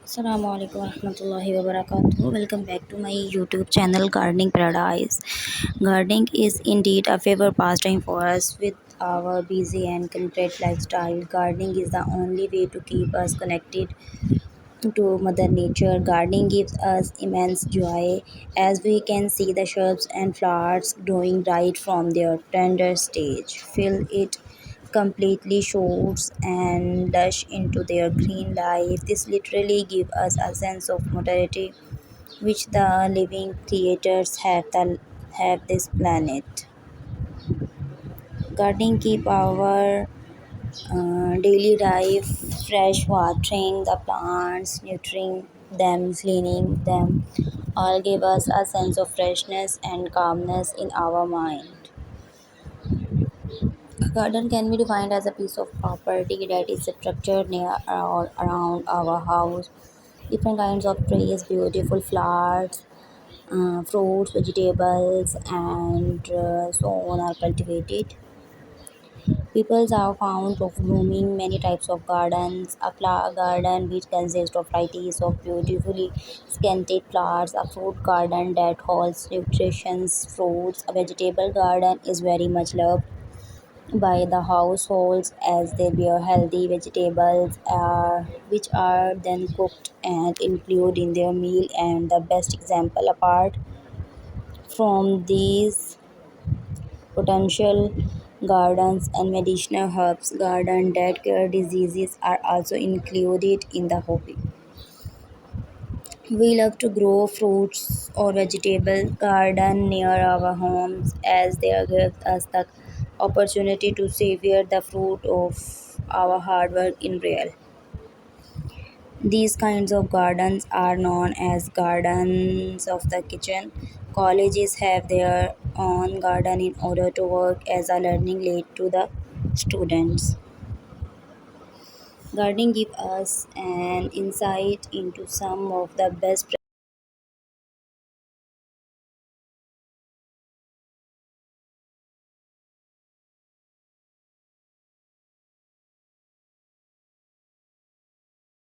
Assalamu alaikum warahmatullahi wabarakatuh. Welcome back to my YouTube channel Gardening Paradise. Gardening is indeed a favorite pastime for us with our busy and concrete lifestyle. Gardening is the only way to keep us connected to Mother Nature. Gardening gives us immense joy as we can see the shrubs and flowers growing right from their tender stage. Feel it completely shoots and lush into their green life. This literally gives us a sense of modernity which the living creators have this planet. Gardening keep our daily life fresh, watering the plants, nurturing them, cleaning them, all give us a sense of freshness and calmness in our mind. A garden can be defined as a piece of property that is structured near or around our house. Different kinds of trees, beautiful flowers, fruits, vegetables, and so on are cultivated. People have found of blooming many types of gardens. A flower garden which consists of varieties of beautifully scented flowers. A fruit garden that holds nutritious fruits. A vegetable garden is very much loved by the households as they bear healthy vegetables which are then cooked and included in their meal. And the best example apart from these potential gardens and medicinal herbs garden that cure diseases are also included in the hobby. We love to grow fruits or vegetable garden near our homes as they give us the opportunity to savor the fruit of our hard work in real. These kinds of gardens are known as gardens of the kitchen. Colleges have their own garden in order to work as a learning aid to the students. Gardening gives us an insight into some of the best